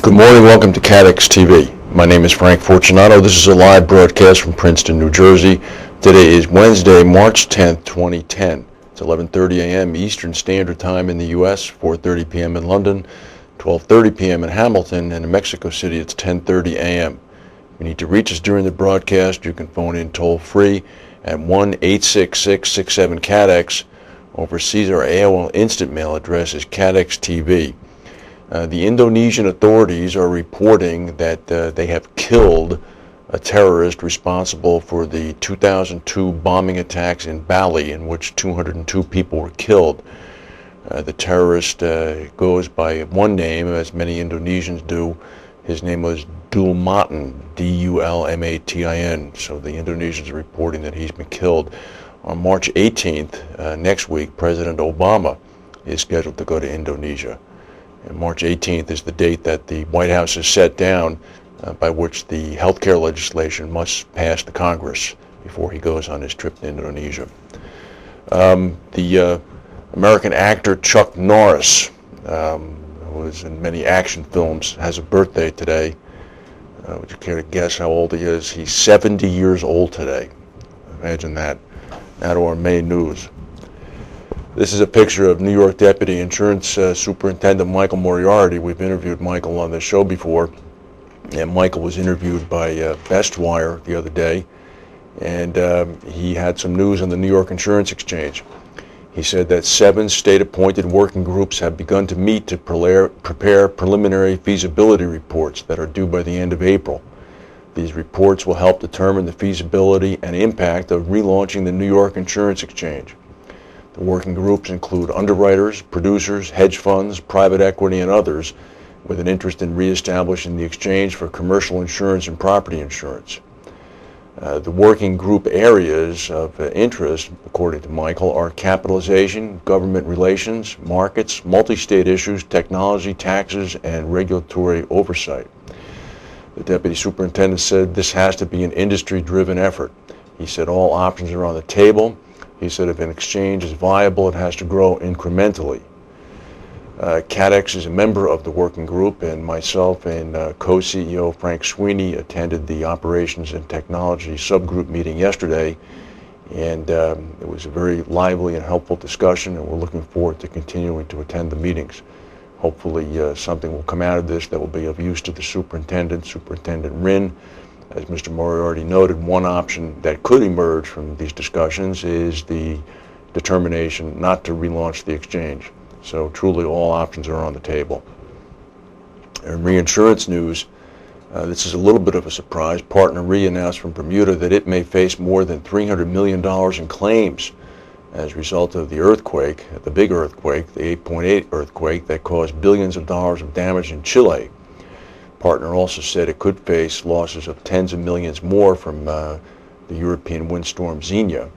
Good morning, welcome to CATEX-TV. My name is Frank Fortunato. This is a live broadcast from Princeton, New Jersey. Today is Wednesday, March 10th, 2010. It's 11:30 a.m. Eastern Standard Time in the U.S., 4:30 p.m. in London, 12:30 p.m. in Hamilton, and in Mexico City it's 10:30 a.m. If you need to reach us during the broadcast, you can phone in toll-free at 1-866-67-CATEX. Overseas, our AOL instant mail address is CATEX-TV. The Indonesian authorities are reporting that they have killed a terrorist responsible for the 2002 bombing attacks in Bali, in which 202 people were killed. The terrorist goes by one name, as many Indonesians do. His name was Dulmatin, D-U-L-M-A-T-I-N. So the Indonesians are reporting that he's been killed. On March 18th, next week, President Obama is scheduled to go to Indonesia. And March 18th is the date that the White House has set down by which the health care legislation must pass the Congress before he goes on his trip to Indonesia. The American actor Chuck Norris, who was in many action films, has a birthday today. Would you care to guess how old he is? He's 70 years old today. Imagine that. Now to our main news. This is a picture of New York Deputy Insurance Superintendent Michael Moriarty. We've interviewed Michael on the show before, and Michael was interviewed by Best Wire the other day, and he had some news on the New York Insurance Exchange. He said that 7 state-appointed working groups have begun to meet to prepare preliminary feasibility reports that are due by the end of April. These reports will help determine the feasibility and impact of relaunching the New York Insurance Exchange. The working groups include underwriters, producers, hedge funds, private equity, and others with an interest in reestablishing the exchange for commercial insurance and property insurance. The working group areas of interest, according to Michael, are capitalization, government relations, markets, multi-state issues, technology, taxes, and regulatory oversight. The deputy superintendent said this has to be an industry-driven effort. He said all options are on the table. He said if an exchange is viable, it has to grow incrementally. CATEX is a member of the working group, and myself and co-CEO Frank Sweeney attended the Operations and Technology subgroup meeting yesterday, and it was a very lively and helpful discussion, and we're looking forward to continuing to attend the meetings. Hopefully something will come out of this that will be of use to the superintendent, Superintendent Rinn. As Mr. Moriarty noted, one option that could emerge from these discussions is the determination not to relaunch the exchange. So truly all options are on the table. In reinsurance news, this is a little bit of a surprise. Partner Re announced from Bermuda that it may face more than $300 million in claims as a result of the earthquake, the big earthquake, the 8.8 earthquake that caused billions of dollars of damage in Chile. Partner also said it could face losses of tens of millions more from the European windstorm Xenia.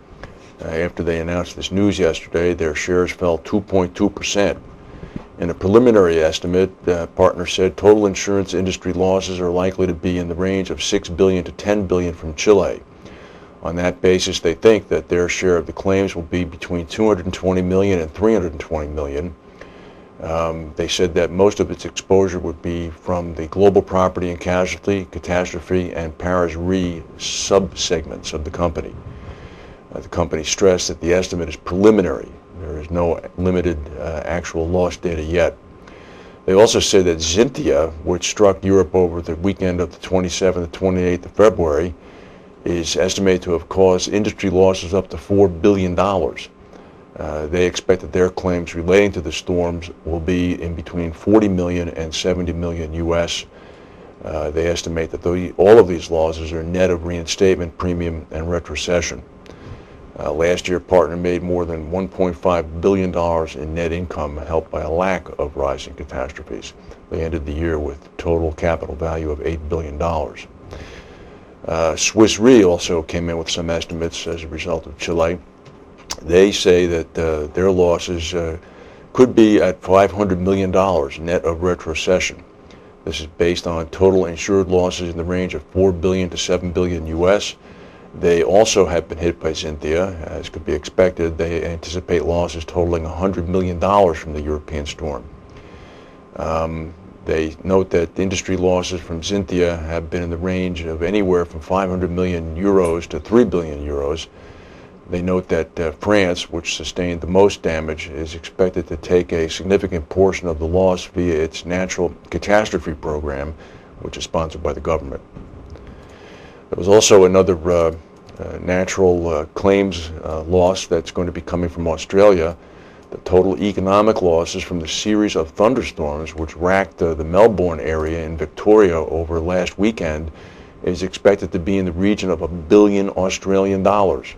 After they announced this news yesterday, their shares fell 2.2%. In a preliminary estimate, Partner said total insurance industry losses are likely to be in the range of $6 billion to $10 billion from Chile. On that basis, they think that their share of the claims will be between $220 million and $320 million. They said that most of its exposure would be from the global property and casualty, catastrophe, and Paris Re sub-segments of the company. The company stressed that the estimate is preliminary. There is no limited actual loss data yet. They also said that Xynthia, which struck Europe over the weekend of the 27th to 28th of February, is estimated to have caused industry losses up to $4 billion. They expect that their claims relating to the storms will be in between 40 million and 70 million US. They estimate that all of these losses are net of reinstatement premium and retrocession. Last year, Partner made more than $1.5 billion in net income, helped by a lack of rising catastrophes. They ended the year with total capital value of $8 billion. Swiss Re also came in with some estimates as a result of Chile. They say that their losses could be at $500 million net of retrocession. This is based on total insured losses in the range of $4 billion to $7 billion US. They also have been hit by Xynthia, as could be expected. They anticipate losses totaling $100 million from the European storm. They note that industry losses from Xynthia have been in the range of anywhere from 500 million euros to 3 billion euros. They note that France, which sustained the most damage, is expected to take a significant portion of the loss via its natural catastrophe program, which is sponsored by the government. There was also another natural claims loss that's going to be coming from Australia. The total economic losses from the series of thunderstorms which racked the Melbourne area in Victoria over last weekend is expected to be in the region of $1 billion Australian dollars.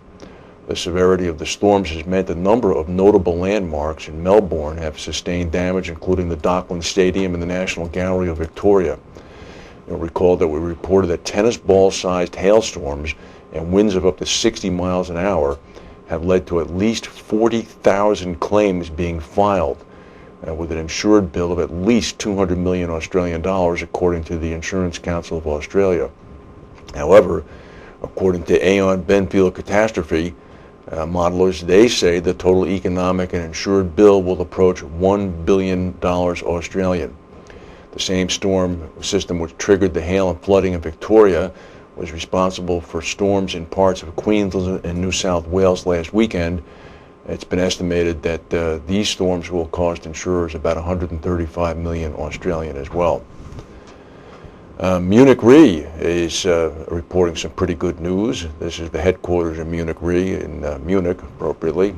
The severity of the storms has meant a number of notable landmarks in Melbourne have sustained damage, including the Dockland Stadium and the National Gallery of Victoria. You'll recall that we reported that tennis ball-sized hailstorms and winds of up to 60 miles an hour have led to at least 40,000 claims being filed, with an insured bill of at least 200 million Australian dollars, according to the Insurance Council of Australia. However, according to Aon Benfield Catastrophe modelers, they say the total economic and insured bill will approach $1 billion Australian. The same storm system which triggered the hail and flooding in Victoria was responsible for storms in parts of Queensland and New South Wales last weekend. It's been estimated that these storms will cost insurers about 135 million Australian as well. Munich Re is reporting some pretty good news. This is the headquarters of Munich Re in Munich, appropriately.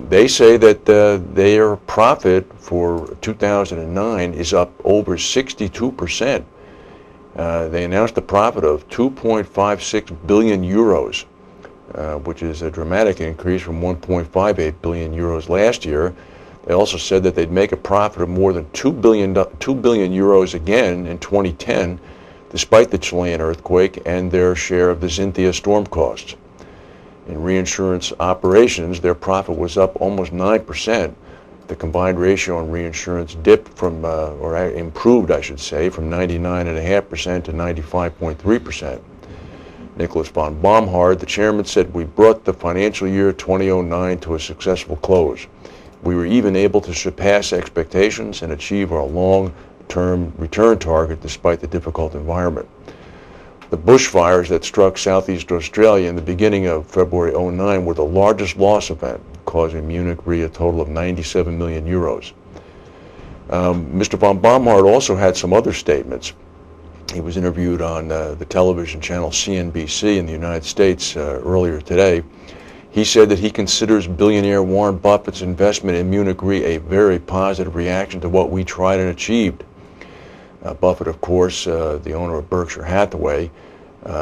They say that their profit for 2009 is up over 62%. They announced a profit of 2.56 billion euros, which is a dramatic increase from 1.58 billion euros last year. They also said that they'd make a profit of more than 2 billion euros again in 2010, despite the Chilean earthquake and their share of the Xynthia storm costs. In reinsurance operations, their profit was up almost 9%. The combined ratio on reinsurance dipped from, or improved, I should say, from 99.5% to 95.3%. Nicholas von Baumhard, the chairman, said, "We brought the financial year 2009 to a successful close. We were even able to surpass expectations and achieve our long-term return target despite the difficult environment." The bushfires that struck southeast Australia in the beginning of February 2009 were the largest loss event, causing Munich Re a total of 97 million euros. Mr. von Baumhard also had some other statements. He was interviewed on the television channel CNBC in the United States earlier today. He said that he considers billionaire Warren Buffett's investment in Munich Re a very positive reaction to what we tried and achieved. Buffett, of course, the owner of Berkshire Hathaway,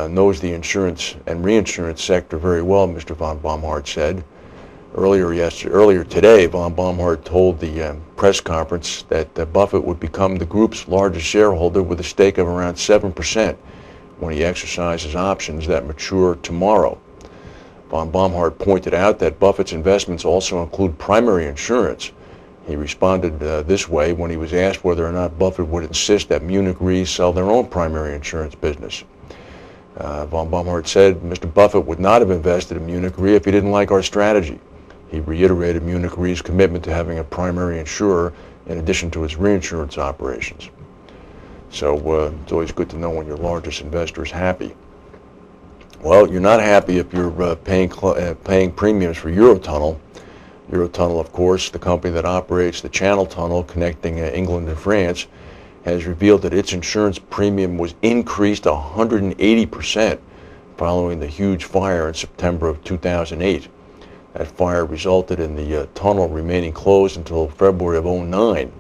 knows the insurance and reinsurance sector very well, Mr. von Baumhard said. Earlier today, von Baumhard told the press conference that Buffett would become the group's largest shareholder with a stake of around 7% when he exercises options that mature tomorrow. Von Baumhard pointed out that Buffett's investments also include primary insurance. He responded this way when he was asked whether or not Buffett would insist that Munich Re sell their own primary insurance business. Von Baumhard said Mr. Buffett would not have invested in Munich Re if he didn't like our strategy. He reiterated Munich Re's commitment to having a primary insurer in addition to its reinsurance operations. So it's always good to know when your largest investor is happy. Well, you're not happy if you're paying premiums for Eurotunnel. Eurotunnel, of course, the company that operates the Channel Tunnel connecting England and France, has revealed that its insurance premium was increased 180% following the huge fire in September of 2008. That fire resulted in the tunnel remaining closed until February of 2009.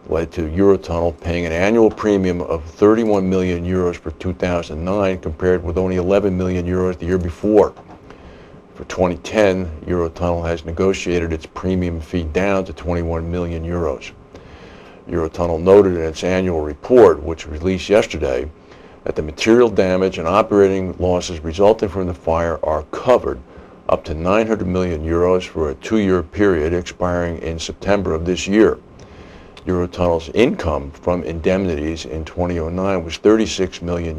Led to Eurotunnel paying an annual premium of 31 million euros for 2009 compared with only 11 million euros the year before. For 2010, Eurotunnel has negotiated its premium fee down to 21 million euros. Eurotunnel noted in its annual report, which was released yesterday, that the material damage and operating losses resulting from the fire are covered up to 900 million euros for a 2-year period expiring in September of this year. Eurotunnel's income from indemnities in 2009 was 36 million